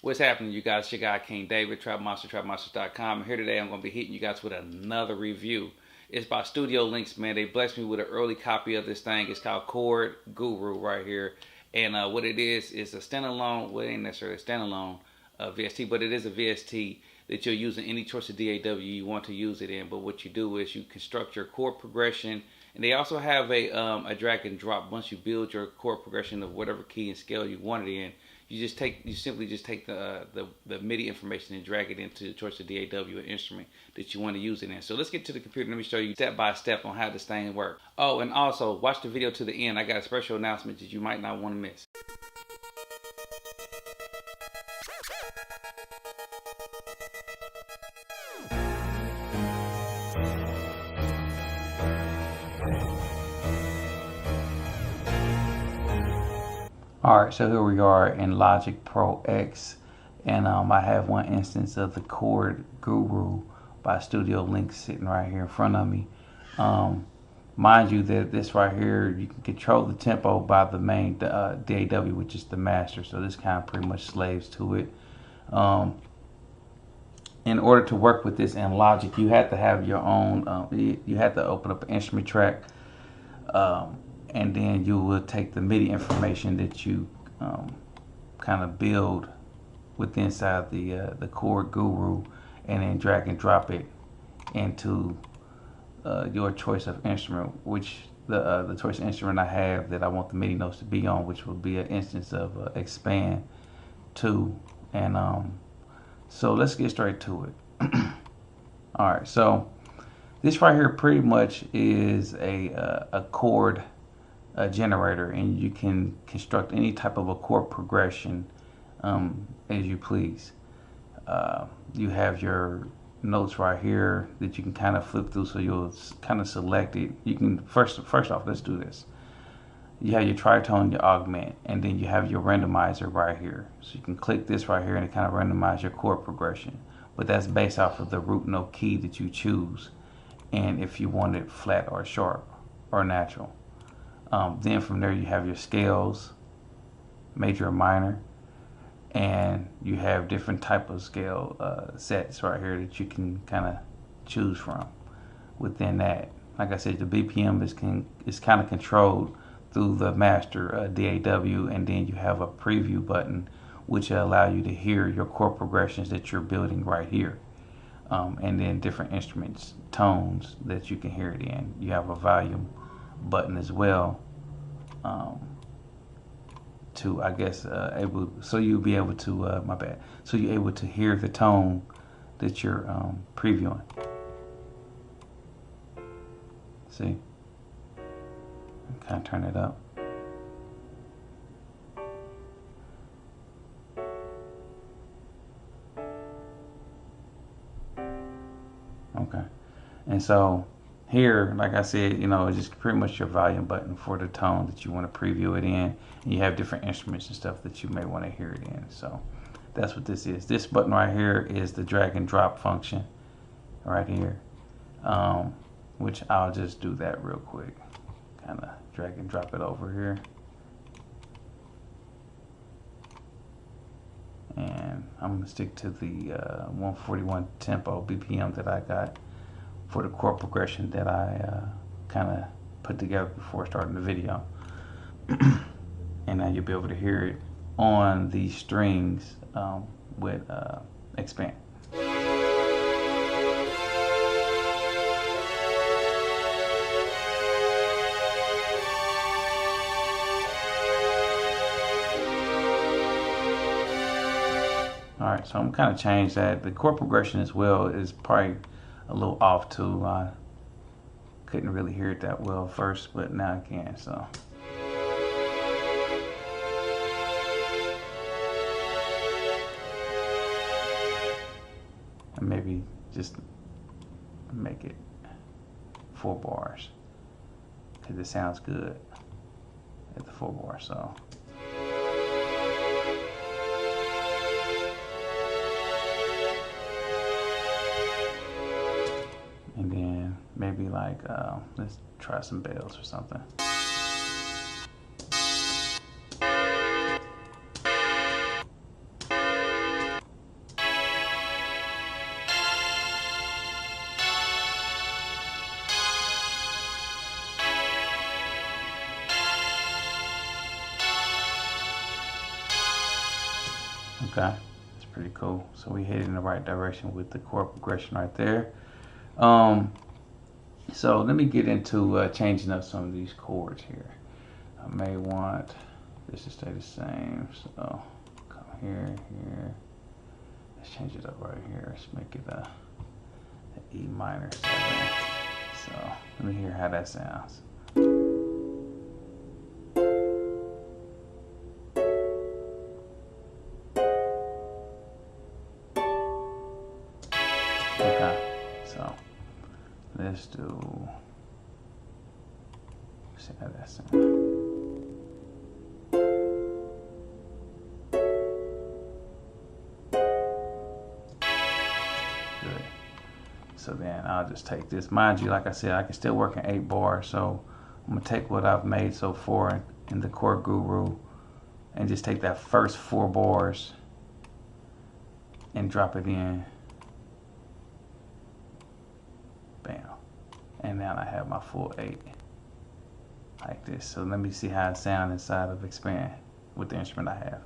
What's happening, you guys? It's your guy King David, trapmonsters.com. And here today I'm going to be hitting you guys with another review. It's by Studio Links, man. They blessed me with an early copy of this thing. It's called Chord Guru right here. And what it is a standalone, well, it ain't necessarily a standalone VST, but it is a VST that you'll use in any choice of DAW you want to use it in. But what you do is you construct your chord progression, and they also have a drag and drop. Once you build your chord progression of whatever key and scale you want it in, you simply just take the MIDI information and drag it into the choice of DAW or instrument that you want to use it in. So let's get to the computer. Let me show you step by step on how this thing works. Oh, and also watch the video to the end. I got a special announcement that you might not want to miss. Alright, so here we are in Logic Pro X, and I have one instance of the Chord Guru by Studio Links sitting right here in front of me. Mind you that this right here, you can control the tempo by the main DAW, which is the master, so this kind of pretty much slaves to it. In order to work with this in Logic, you have to have your own, you have to open up an instrument track, and then you will take the MIDI information that you kind of build with inside the Chord Guru, and then drag and drop it into your choice of instrument, which the choice of instrument I have that I want the MIDI notes to be on, which will be an instance of Expand 2. And so let's get straight to it. Alright, so this right here pretty much is a chord generator, and you can construct any type of a chord progression as you please. You have your notes right here that you can kind of flip through, so you'll kind of select it. You can first off, let's do this. You have your tritone, your augment, and then you have your randomizer right here. So you can click this right here and it kind of randomize your chord progression, but that's based off of the root note key that you choose, and if you want it flat or sharp or natural. Then from there you have your scales, major and minor, and you have different type of scale sets right here that you can kind of choose from. Within that, like I said, the BPM is kind of controlled through the master DAW, and then you have a preview button which will allow you to hear your chord progressions that you're building right here, and then different instruments, tones that you can hear it in. You have a volume button as well, to, I guess, so you'll be able to so you're able to hear the tone that you're previewing. See, kind of turn it up. Okay, and so here, like I said, you know, it's just pretty much your volume button for the tone that you want to preview it in. And you have different instruments and stuff that you may want to hear it in. So that's what this is. This button right here is the drag and drop function right here, which I'll just do that real quick. Kind of drag and drop it over here. And I'm going to stick to the 141 tempo BPM that I got for the chord progression that I kind of put together before starting the video. And now you'll be able to hear it on the strings with Expand. Alright, so I'm kind of changed that. The chord progression as well is probably a little off too. I couldn't really hear it that well first, but now I can. So and maybe just make it 4 bars because it sounds good at the 4 bars. So and then maybe like let's try some bells or something. Okay, it's pretty cool. So we head in the right direction with the chord progression right there. So let me get into changing up some of these chords here. I may want this to stay the same. So come here, here. Let's change it up right here. Let's make it a E minor 7. So let me hear how that sounds. Okay, so let's see how that sounds. Good. So then I'll just take this. Mind you, like I said, I can still work in 8 bars. So I'm gonna take what I've made so far in the Chord Guru and just take that first 4 bars and drop it in. Bam. And now I have my full 8 like this. So let me see how it sounds inside of Expand with the instrument I have.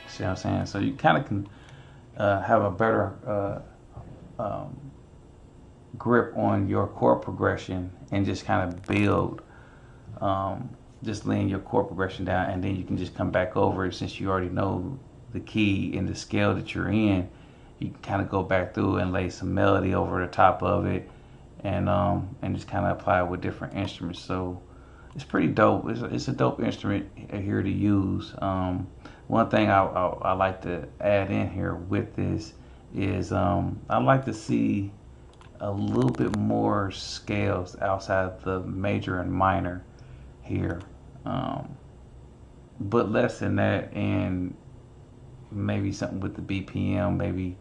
See what I'm saying? So you kind of can have a better grip on your chord progression and just kind of build, just laying your chord progression down, and then you can just come back over it. Since you already know the key and the scale that you're in, you can kind of go back through and lay some melody over the top of it, and just kind of apply it with different instruments. So it's pretty dope. It's a dope instrument here to use. One thing I like to add in here with this is I like to see a little bit more scales outside the major and minor here, but less than that, and maybe something with the BPM, maybe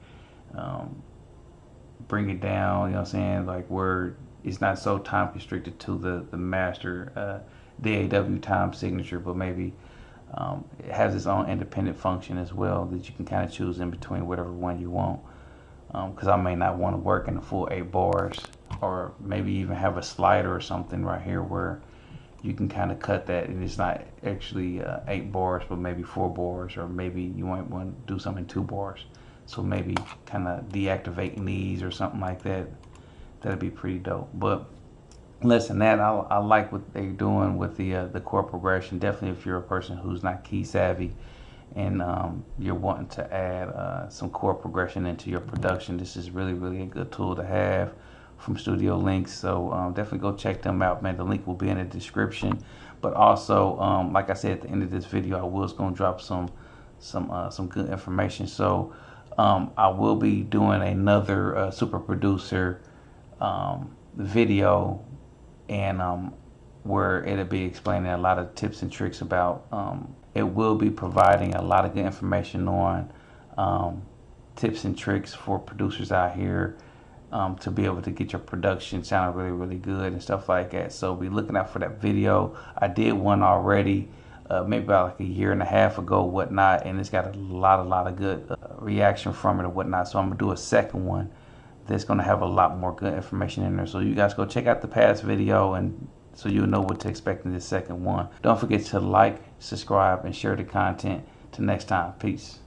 bring it down, you know what I'm saying, like where it's not so time constricted to the master DAW time signature, but maybe it has its own independent function as well that you can kind of choose in between whatever one you want. Because I may not want to work in the full 8 bars, or maybe even have a slider or something right here where you can kind of cut that and it's not actually 8 bars, but maybe 4 bars, or maybe you might want to do something in 2 bars. So maybe kind of deactivating these or something like that. That'd be pretty dope. But less than that, I like what they're doing with the chord progression. Definitely if you're a person who's not key savvy and you're wanting to add some chord progression into your production, this is really a good tool to have from StudioLinks. So definitely go check them out, man. The link will be in the description. But also, like I said at the end of this video, I was going to drop some good information. So I will be doing another super producer video, and where it'll be explaining a lot of tips and tricks about it will be providing a lot of good information on tips and tricks for producers out here to be able to get your production sounding really good and stuff like that. So be looking out for that video. I did one already maybe about like a year and a half ago, whatnot, and it's got a lot of good reaction from it and whatnot. So I'm gonna do a second one that's gonna have a lot more good information in there. So you guys go check out the past video, and so you'll know what to expect in this second one. Don't forget to like, subscribe, and share the content. Till next time, peace.